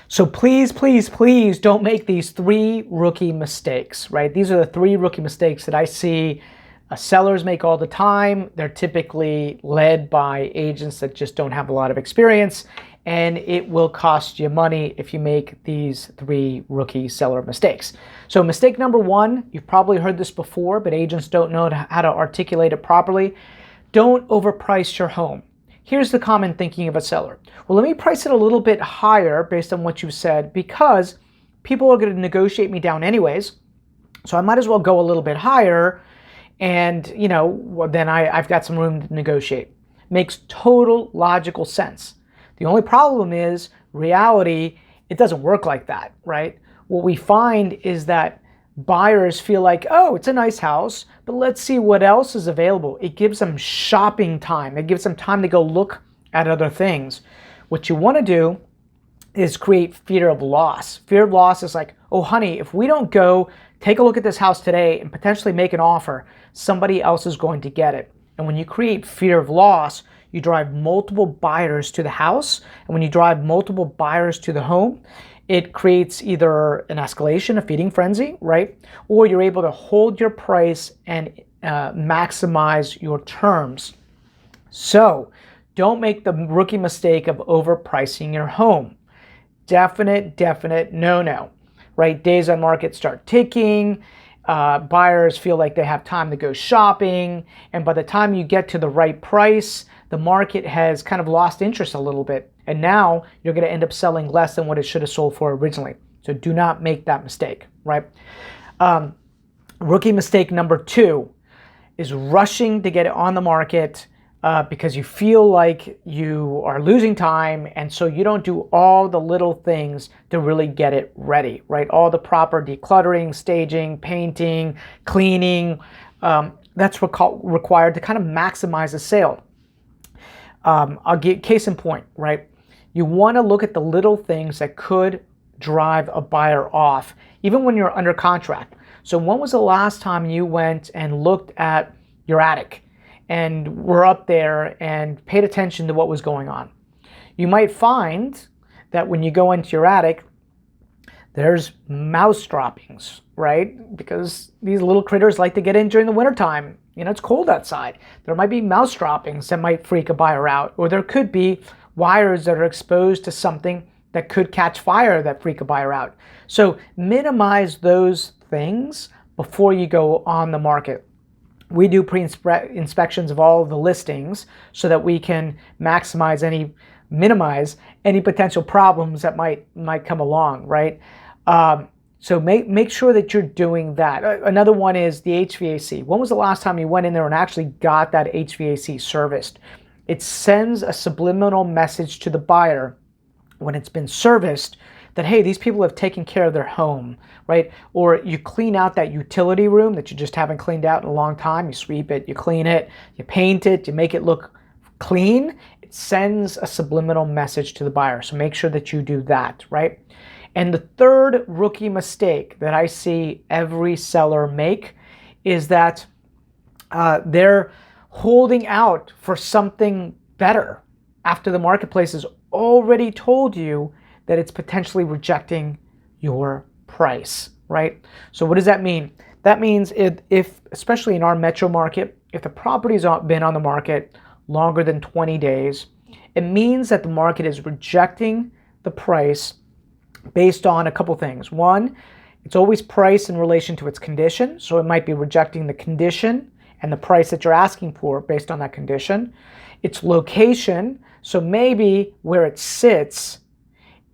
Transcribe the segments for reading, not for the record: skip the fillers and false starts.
So please, please, please don't make these three rookie mistakes, right? These are the three rookie mistakes that I see sellers make all the time. They're typically led by agents that just don't have a lot of experience, and it will cost you money if you make these three rookie seller mistakes. So mistake number one, you've probably heard this before, but agents don't know how to articulate it properly. Don't overprice your home. Here's the common thinking of a seller. Well, let me price it a little bit higher based on what you said because people are going to negotiate me down anyways. So I might as well go a little bit higher and, then I've got some room to negotiate. Makes total logical sense. The only problem is reality, it doesn't work like that, right? What we find is that buyers feel like, oh, it's a nice house, but let's see what else is available. It gives them shopping time. It gives them time to go look at other things. What you want to do is create fear of loss. Fear of loss is like, oh, honey, if we don't go take a look at this house today and potentially make an offer, somebody else is going to get it. And when you create fear of loss, you drive multiple buyers to the house. And when you drive multiple buyers to the home, it creates either an escalation, a feeding frenzy, right? Or you're able to hold your price and maximize your terms. So don't make the rookie mistake of overpricing your home. Definite no-no, right? Days on market start ticking. Buyers feel like they have time to go shopping. And by the time you get to the right price, the market has kind of lost interest a little bit. And now you're going to end up selling less than what it should have sold for originally. So do not make that mistake, right? Rookie mistake number two is rushing to get it on the market because you feel like you are losing time, and so you don't do all the little things to really get it ready, right? All the proper decluttering, staging, painting, cleaning, that's required to kind of maximize the sale. I'll get case in point, right? You want to look at the little things that could drive a buyer off, even when you're under contract. So when was the last time you went and looked at your attic and were up there and paid attention to what was going on? You might find that when you go into your attic, there's mouse droppings, right? Because these little critters like to get in during the wintertime. It's cold outside. There might be mouse droppings that might freak a buyer out, or there could be wires that are exposed to something that could catch fire that freak a buyer out. So minimize those things before you go on the market. We do pre-inspections of all of the listings so that we can minimize any potential problems that might come along, right? So make sure that you're doing that. Another one is the HVAC. When was the last time you went in there and actually got that HVAC serviced? It sends a subliminal message to the buyer when it's been serviced that, hey, these people have taken care of their home, right? Or you clean out that utility room that you just haven't cleaned out in a long time. You sweep it, you clean it, you paint it, you make it look clean. It sends a subliminal message to the buyer. So make sure that you do that, right? And the third rookie mistake that I see every seller make is that they're holding out for something better after the marketplace has already told you that it's potentially rejecting your price, right? So what does that mean? That means if especially in our metro market, if the property's been on the market longer than 20 days, it means that the market is rejecting the price based on a couple things. One, it's always priced in relation to its condition. So it might be rejecting the condition and the price that you're asking for based on that condition. Its location, so maybe where it sits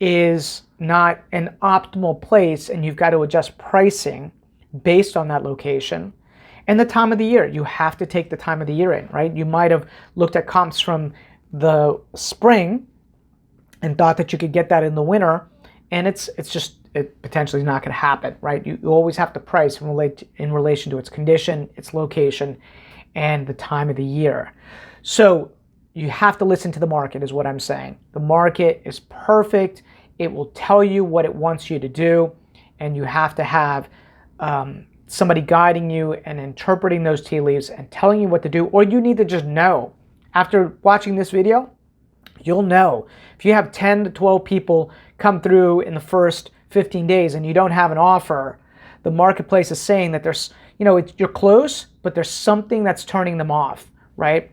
is not an optimal place and you've got to adjust pricing based on that location. And the time of the year, you have to take the time of the year in, right? You might have looked at comps from the spring and thought that you could get that in the winter, and it potentially is not going to happen, right? You always have to price in relation to its condition, its location, and the time of the year. So you have to listen to the market is what I'm saying. The market is perfect. It will tell you what it wants you to do, and you have to have somebody guiding you and interpreting those tea leaves and telling you what to do, or you need to just know. After watching this video, You'll know. If you have 10 to 12 people come through in the first 15 days and you don't have an offer, the marketplace is saying that there's, you're close, but there's something that's turning them off, right?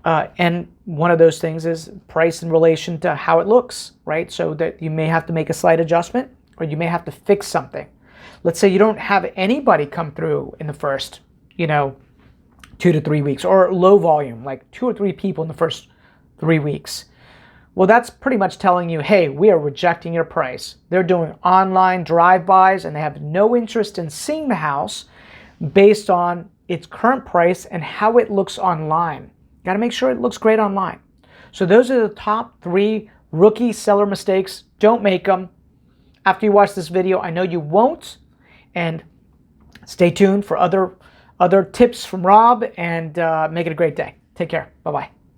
And one of those things is price in relation to how it looks, right? So that you may have to make a slight adjustment, or you may have to fix something. Let's say you don't have anybody come through in the first, 2 to 3 weeks, or low volume, like 2 or 3 people in the first 3 weeks. Well, that's pretty much telling you, hey, we are rejecting your price. They're doing online drive-bys and they have no interest in seeing the house based on its current price and how it looks online. Got to make sure it looks great online. So those are the top 3 rookie seller mistakes. Don't make them. After you watch this video, I know you won't. And stay tuned for other tips from Rob, and make it a great day. Take care. Bye-bye.